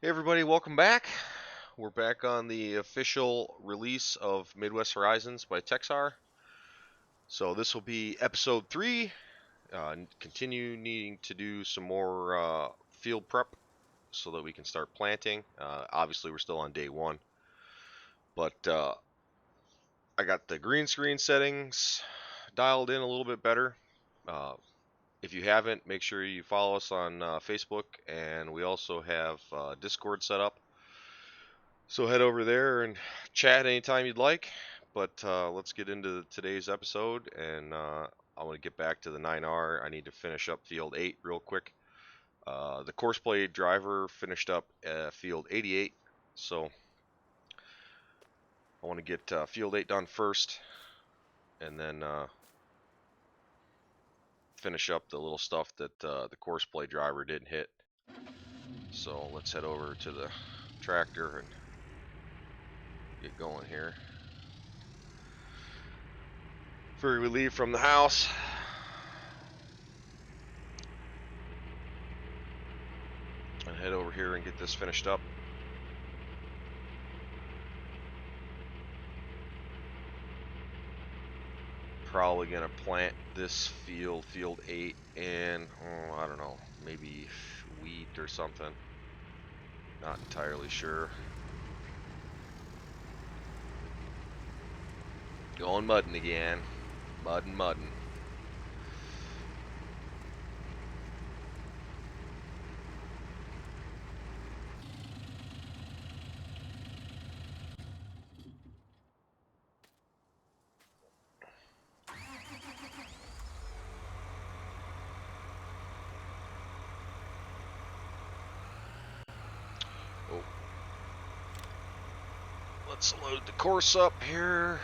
Hey everybody, welcome back. We're back on the official release of Midwest Horizons by TXZAR. So this will be episode 3. Continue needing to do some more field prep so that we can start planting. Obviously we're still on day 1. But I got the green screen settings dialed in a little bit better. If you haven't, make sure you follow us on Facebook, and we also have Discord set up. So head over there and chat anytime you'd like. But let's get into today's episode, and I want to get back to the 9R. I need to finish up field 8 real quick. The Courseplay driver finished up field 88, so I want to get field 8 done first, and then finish up the little stuff that the Courseplay driver didn't hit. So let's head over to the tractor and get going here. Before we leave from the house, and head over here and get this finished up. Probably gonna plant this field 8, and I don't know, maybe wheat or something. Not entirely sure. Going mudding again. Mudding. Oh. Let's load the course up here.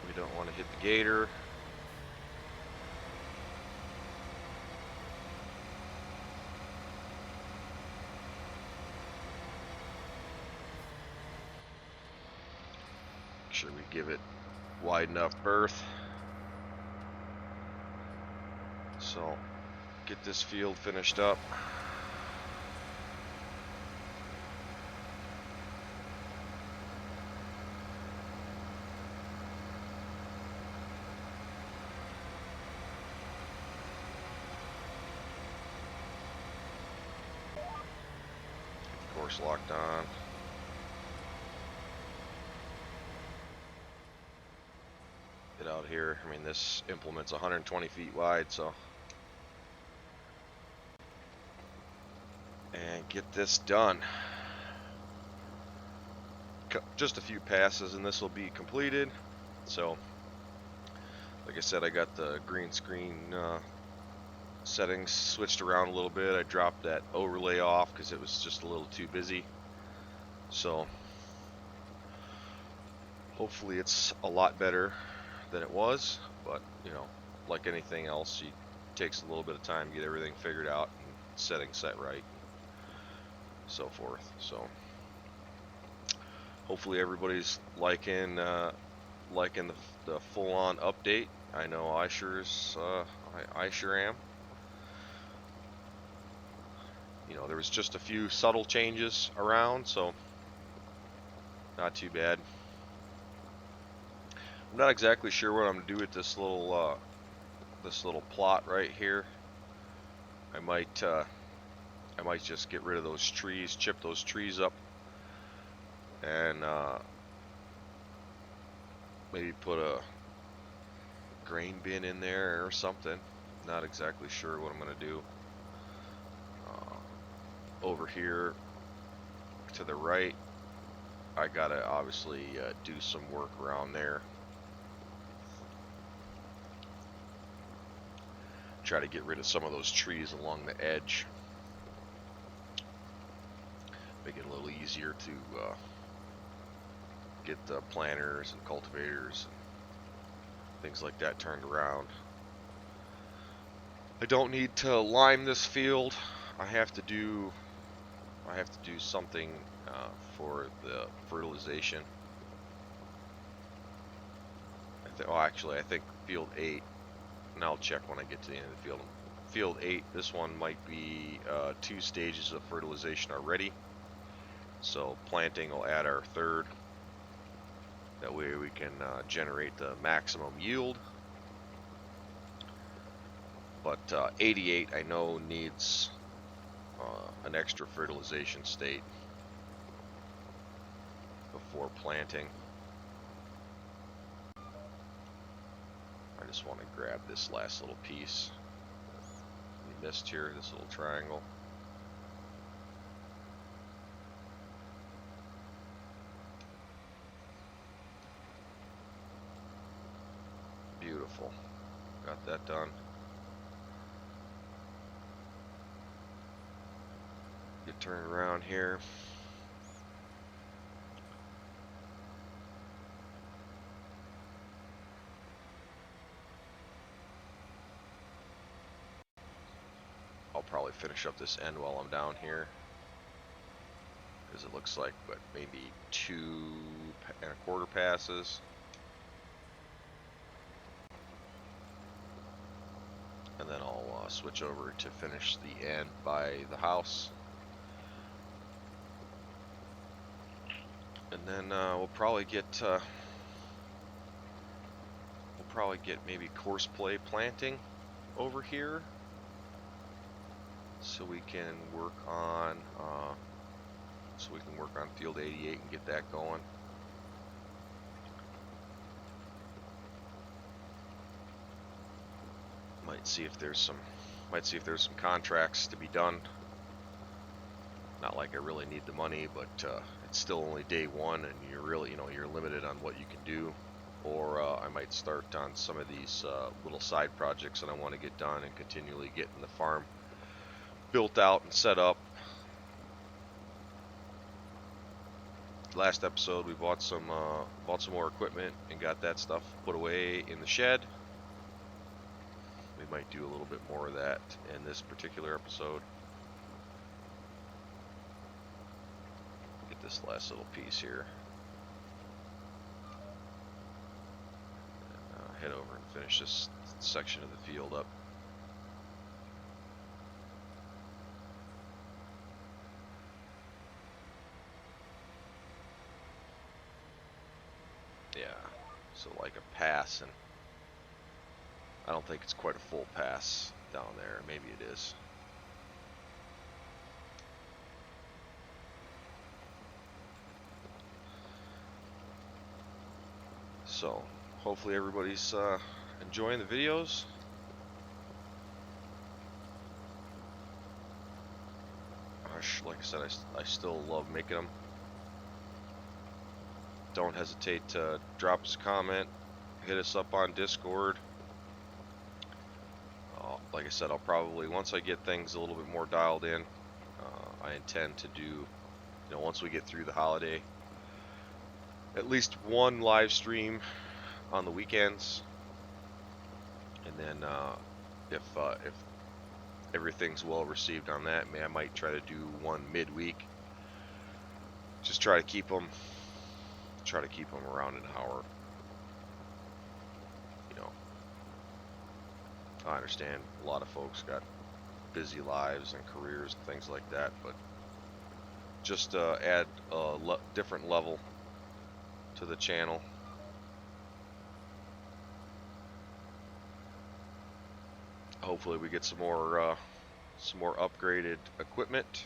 We don't want to hit the gator. Make sure we give it wide enough berth. So, get this field finished up. Course locked on. Get out here. I mean, this implement's 120 feet wide, so. And get this done. Just a few passes and this will be completed. So, like I said, I got the green screen settings switched around a little bit. I dropped that overlay off because it was just a little too busy. So, hopefully it's a lot better than it was. But, you know, like anything else, it takes a little bit of time to get everything figured out and settings set right, and so forth. So, hopefully everybody's liking the full-on update. I know I sure am. You know, there was just a few subtle changes around, so not too bad. I'm not exactly sure what I'm gonna do with this little plot right here. I might just get rid of those trees, chip those trees up, and maybe put a grain bin in there or something. Not exactly sure what I'm gonna do. Over here to the right, I gotta obviously do some work around there. Try to get rid of some of those trees along the edge. Make it a little easier to get the planters and cultivators and things like that turned around. I don't need to lime this field. I have to do something for the fertilization. Oh, actually, I think field 8, and I'll check when I get to the end of the field. Field 8, this one might be 2 stages of fertilization already. So planting will add our third. That way we can generate the maximum yield. But 88, I know, needs an extra fertilization state before planting. I just want to grab this last little piece we missed here, this little triangle. Beautiful. Got that done. Get turned around here. I'll probably finish up this end while I'm down here, because it looks like maybe 2.25 passes. And then I'll switch over to finish the end by the house. And then we'll probably get maybe course play planting over here, so we can work on field 88 and get that going. Might see if there's some contracts to be done. Not like I really need the money, but it's still only day one, and you're really, you're limited on what you can do. Or I might start on some of these little side projects that I want to get done, and continually getting the farm built out and set up. Last episode we bought some more equipment and got that stuff put away in the shed. We might do a little bit more of that in this particular episode. Get this last little piece here. And, head over and finish this section of the field up. Yeah, so like a pass, and I don't think it's quite a full pass down there. Maybe it is. So hopefully everybody's enjoying the videos. Like I said, I still love making them. Don't hesitate to drop us a comment, hit us up on Discord. Like I said, I'll probably, once I get things a little bit more dialed in, I intend to do, once we get through the holiday, at least one live stream on the weekends. And then if everything's well received on that, I might try to do one midweek. Just try to keep them around an hour. I understand a lot of folks got busy lives and careers and things like that, but just add a different level to the channel. Hopefully we get some more upgraded equipment.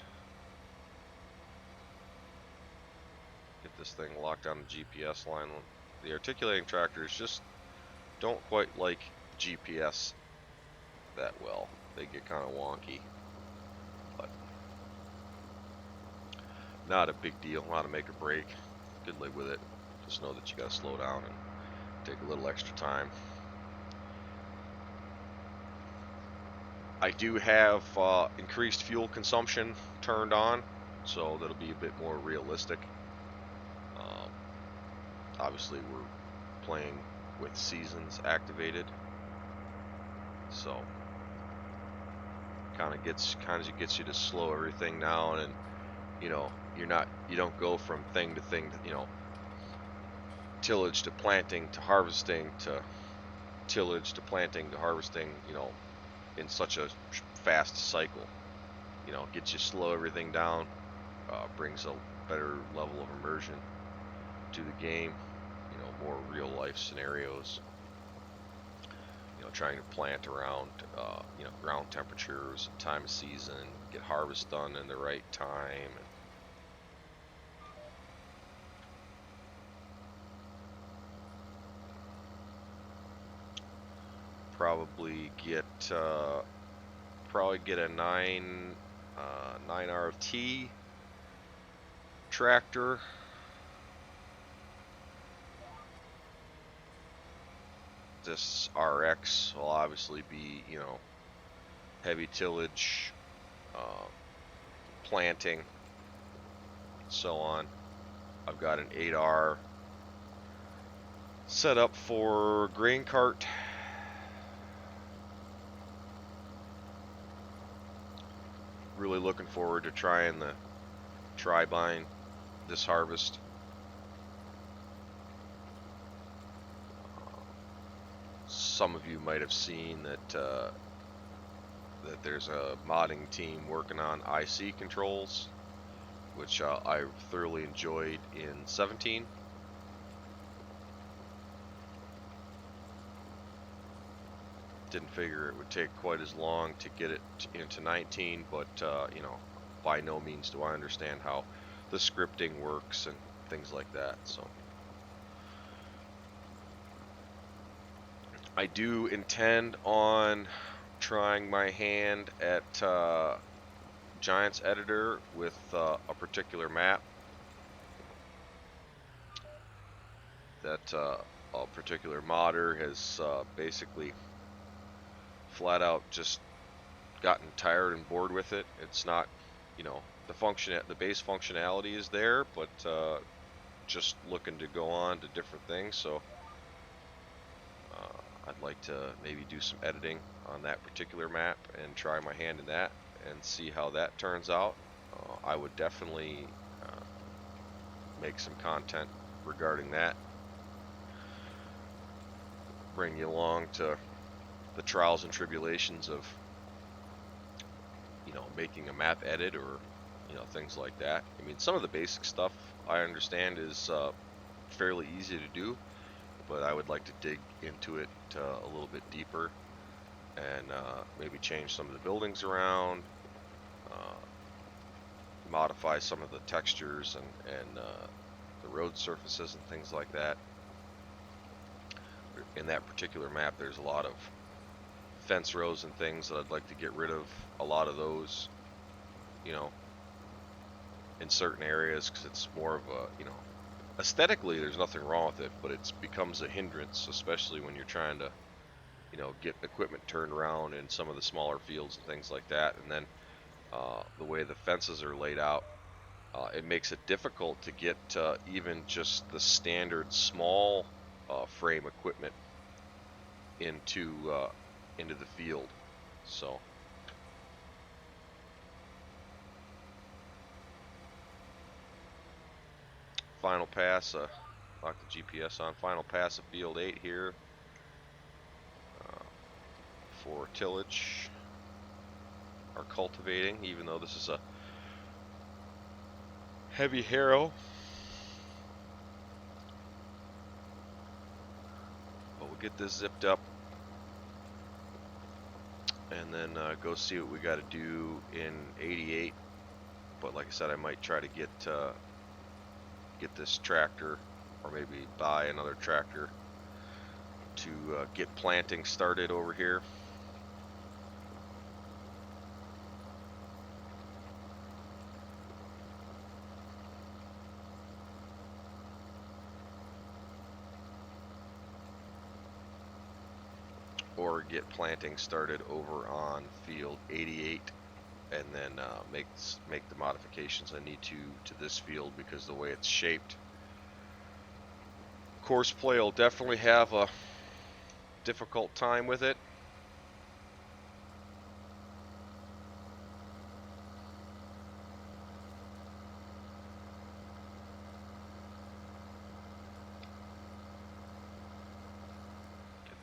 Get this thing locked on the GPS line. The articulating tractors just don't quite like GPS that well. They get kind of wonky, but not a big deal, not a make or break. You can live with it. Just know that you gotta slow down and take a little extra time. I do have increased fuel consumption turned on, so that'll be a bit more realistic. Obviously we're playing with seasons activated, so kind of gets you to slow everything down, and you you don't go from thing to thing, you know, tillage to planting to harvesting to tillage to planting to harvesting, you know, in such a fast cycle. You know, gets you slow everything down, brings a better level of immersion to the game, you know, more real life scenarios. You know, trying to plant around, you know, ground temperatures, time of season, get harvest done in the right time. Probably get a 9 RFT tractor. This RX will obviously be, you know, heavy tillage, planting, so on. I've got an 8R set up for grain cart. Really looking forward to trying the tri-bind this harvest. Some of you might have seen that that there's a modding team working on IC controls, which I thoroughly enjoyed in 17. Didn't figure it would take quite as long to get it into 19, but you know, by no means do I understand how the scripting works and things like that. So I do intend on trying my hand at Giants Editor with a particular map that a particular modder has basically flat out just gotten tired and bored with it. It's not, you know, the base functionality is there, but just looking to go on to different things. So I'd like to maybe do some editing on that particular map and try my hand in that and see how that turns out. I would definitely make some content regarding that. Bring you along to the trials and tribulations of, you know, making a map edit or, you know, things like that. I mean, some of the basic stuff I understand is fairly easy to do, but I would like to dig into it a little bit deeper and maybe change some of the buildings around, modify some of the textures and the road surfaces and things like that. In that particular map, there's a lot of fence rows and things that I'd like to get rid of. A lot of those, you know, in certain areas, because it's more of a, you know, aesthetically there's nothing wrong with it, but it becomes a hindrance, especially when you're trying to, you know, get equipment turned around in some of the smaller fields and things like that. And then the way the fences are laid out, it makes it difficult to get even just the standard small frame equipment into the field. So final pass, lock the GPS on, final pass of field 8 here for tillage or cultivating, even though this is a heavy harrow. But we'll get this zipped up and then go see what we got to do in 88. But like I said, I might try to get this tractor, or maybe buy another tractor to get planting started over here. Or get planting started over on field 88, and then make the modifications I need to this field, because the way it's shaped, course play will definitely have a difficult time with it.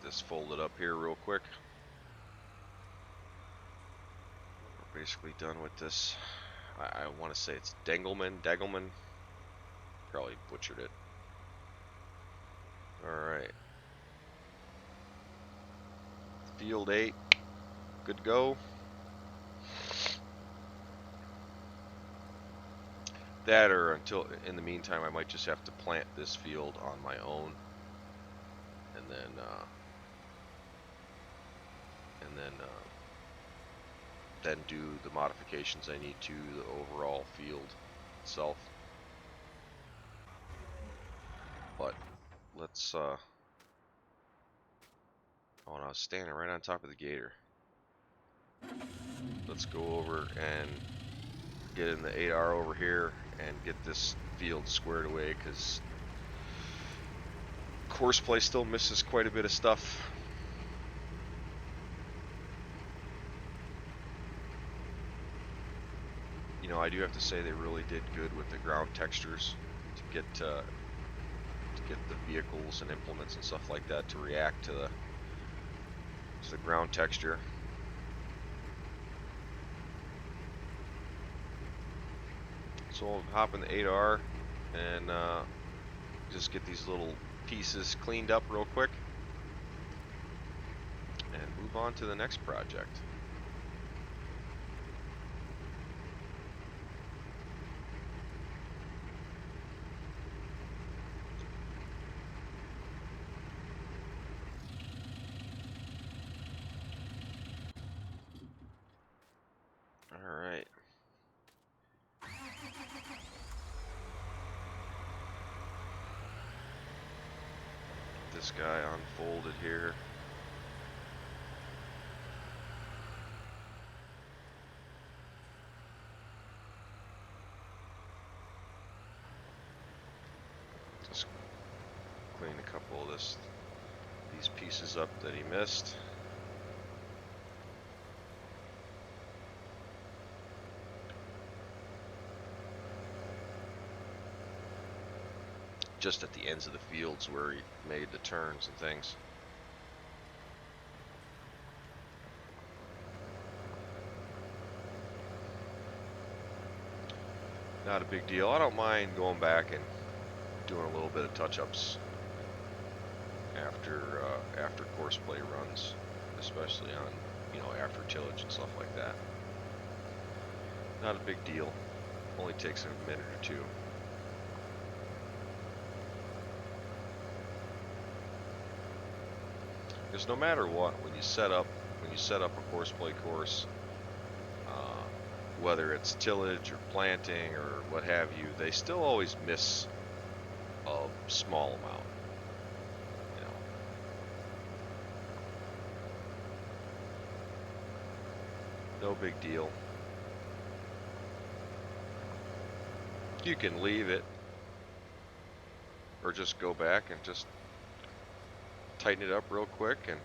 this folded up here real quick. We're basically done with this. I want to say it's Degelman. Probably butchered it. Alright. Field 8. Good to go. That, or until, in the meantime, I might just have to plant this field on my own. And then do the modifications I need to the overall field itself. But let's oh, and I was standing right on top of the gator. Let's go over and get in the 8R over here and get this field squared away, because Courseplay still misses quite a bit of stuff. You know, I do have to say they really did good with the ground textures to get the vehicles and implements and stuff like that to react to the ground texture. So I'll hop in the 8R and just get these little pieces cleaned up real quick and move on to the next project. Alright. This guy unfolded here. Just clean a couple of these pieces up that he missed. Just at the ends of the fields where he made the turns and things. Not a big deal. I don't mind going back and doing a little bit of touch-ups after Courseplay runs, especially on, you know, after tillage and stuff like that. Not a big deal. Only takes a minute or two. Because no matter what, when you set up a Courseplay course, whether it's tillage or planting or what have you, they still always miss a small amount. You know, no big deal. You can leave it, or just go back and just tighten it up real quick, and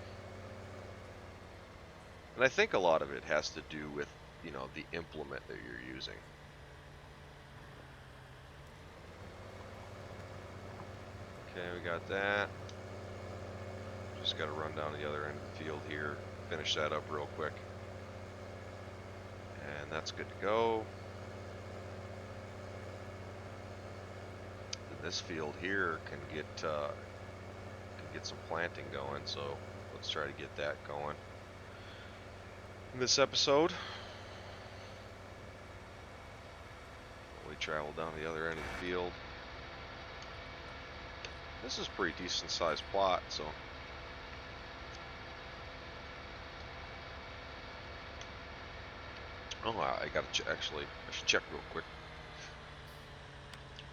I think a lot of it has to do with, you know, the implement that you're using. Okay, we got that. Just got to run down to the other end of the field here, finish that up real quick, and that's good to go. And this field here can get some planting going, so let's try to get that going in this episode. We travel down the other end of the field. This is a pretty decent sized plot, so I gotta actually, I should check real quick.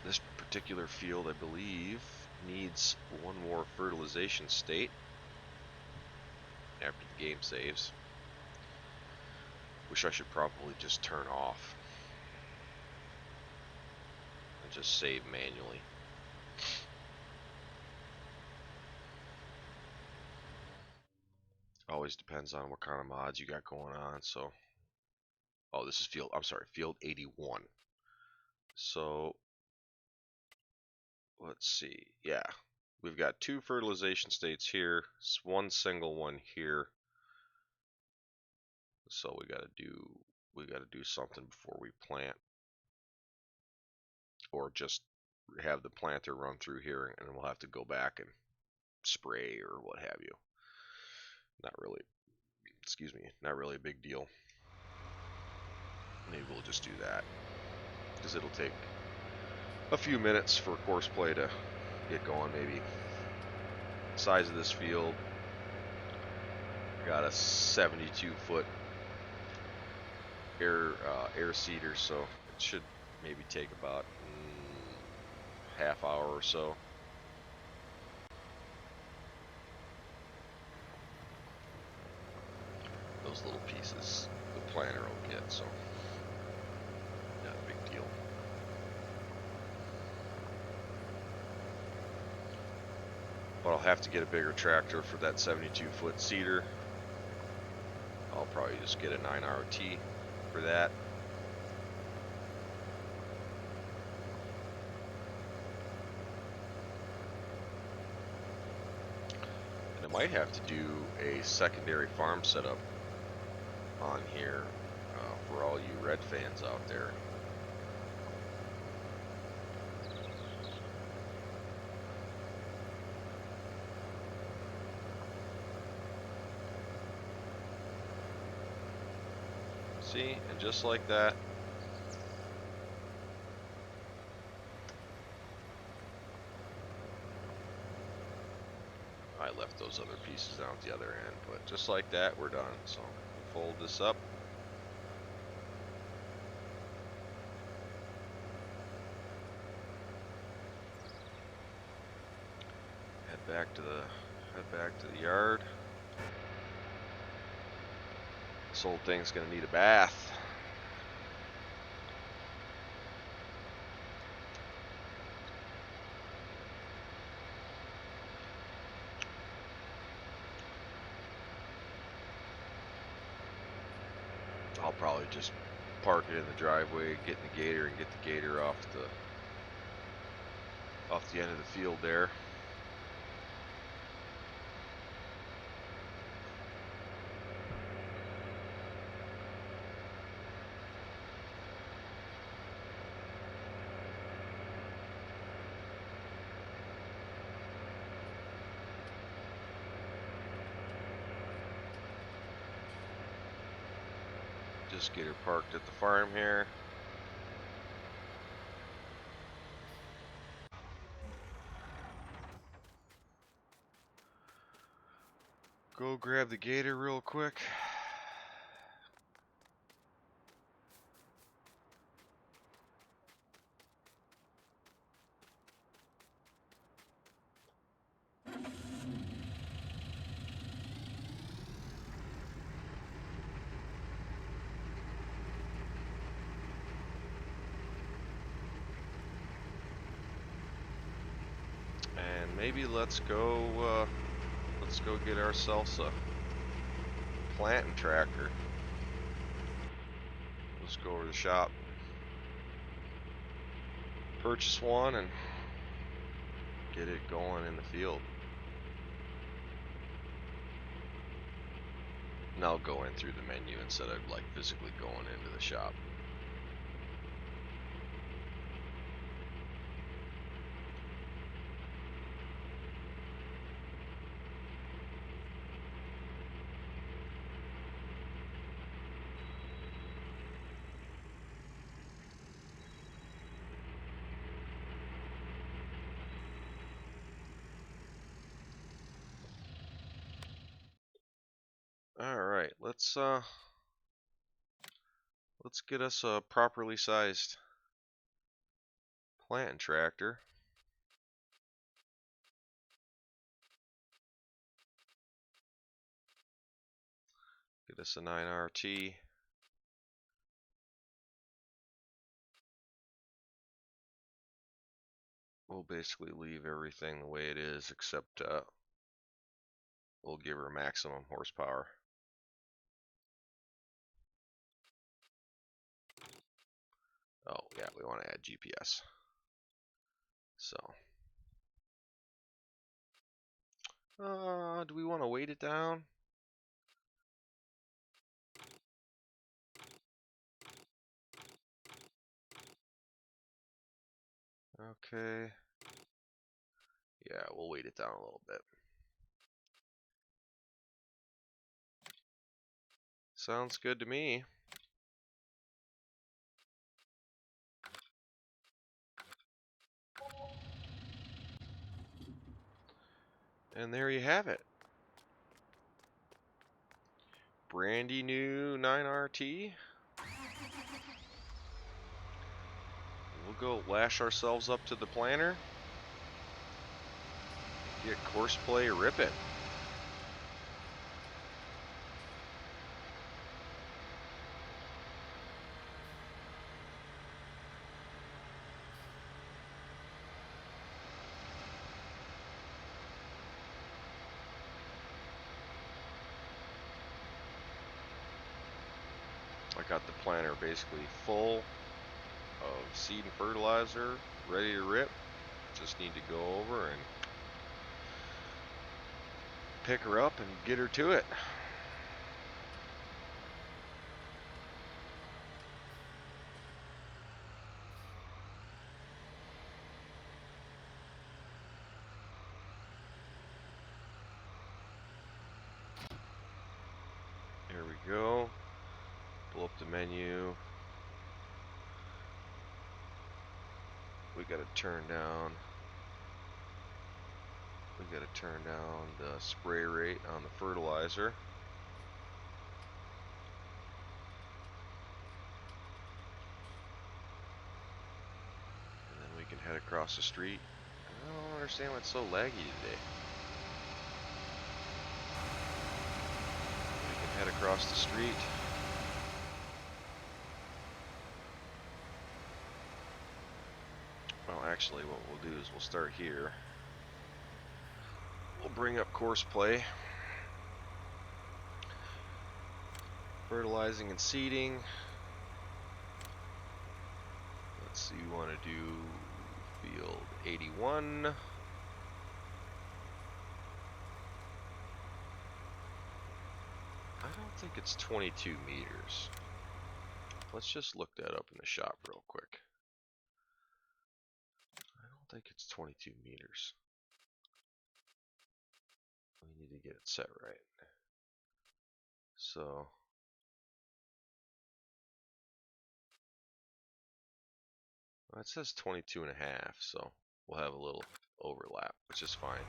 This particular field, I believe, needs one more fertilization state after the game saves, which I should probably just turn off and just save manually. Always depends on what kind of mods you got going on. So, oh, this is field, I'm sorry, field 81. So let's see, yeah, we've got 2 fertilization states here, one single one here. So we gotta do something before we plant, or just have the planter run through here, and we'll have to go back and spray or what have you. Not really, excuse me, not really a big deal. Maybe we'll just do that, because it'll take a few minutes for courseplay to get going. Maybe size of this field, got a 72-foot air seeder, so it should maybe take about half hour or so. Those little pieces the planter will get, so not a big deal. But I'll have to get a bigger tractor for that 72-foot seeder. I'll probably just get a 9RT for that. And I might have to do a secondary farm setup on here for all you Red fans out there. See, and just like that, I left those other pieces down at the other end, but just like that, we're done. So we'll fold this up. Head back to the yard. This old thing's gonna need a bath. I'll probably just park it in the driveway, get in the gator, and get the gator off the end of the field there. Just get her parked at the farm here. Go grab the gator real quick. And maybe let's go get ourselves a planting tractor. Let's go over to the shop, purchase one, and get it going in the field. And I'll go in through the menu instead of like physically going into the shop. Alright, let's get us a properly sized planting tractor. Get us a 9RT. We'll basically leave everything the way it is, except we'll give her maximum horsepower. Oh yeah, we want to add GPS. So Do we want to weight it down? Okay. Yeah, we'll weight it down a little bit. Sounds good to me. And there you have it. Brandy new 9RT. We'll go lash ourselves up to the planner. Get Courseplay ripping. I got the planter basically full of seed and fertilizer, ready to rip. Just need to go over and pick her up and get her to it. There we go. Pull up the menu. We gotta turn down the spray rate on the fertilizer. And then we can head across the street. I don't understand why it's so laggy today. We can head across the street. Well, actually, what we'll do is we'll start here. We'll bring up Courseplay. Fertilizing and seeding. Let's see, we want to do field 81. I don't think it's 22 meters. Let's just look that up in the shop real quick. I don't think it's 22 meters. We need to get it set right. So well, it says 22 and a half, so we'll have a little overlap, which is fine.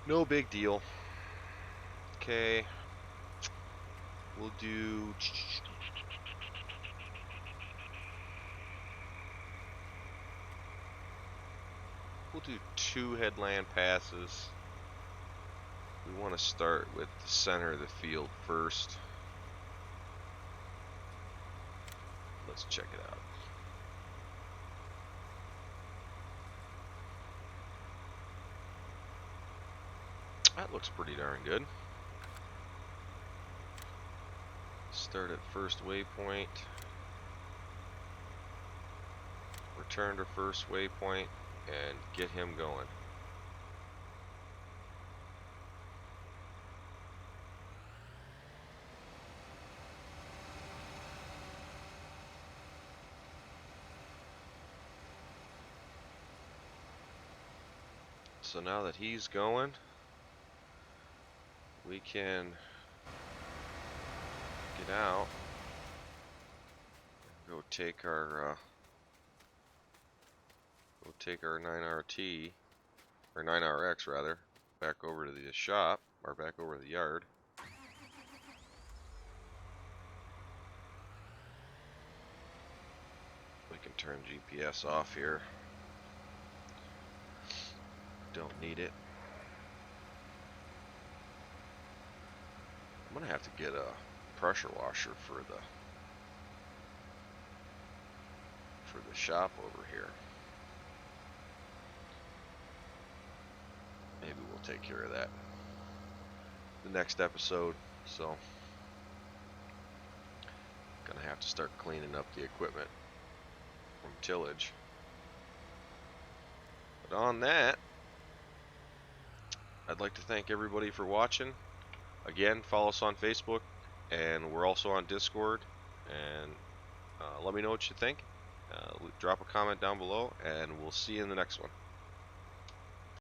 No big deal. Okay. We'll do two headland passes. We want to start with the center of the field first. Let's check it out. That looks pretty darn good. Start at first waypoint. Return to first waypoint and get him going. So now that he's going, we can get out and go take our 9RT or 9RX rather back over to the shop or back over to the yard. We can turn GPS off here. Don't need it. I'm gonna have to get a pressure washer for the shop over here. Maybe we'll take care of that the next episode. So gonna have to start cleaning up the equipment from tillage. But on that, I'd like to thank everybody for watching. Again, follow us on Facebook, and we're also on Discord. And let me know what you think. Drop a comment down below, and we'll see you in the next one.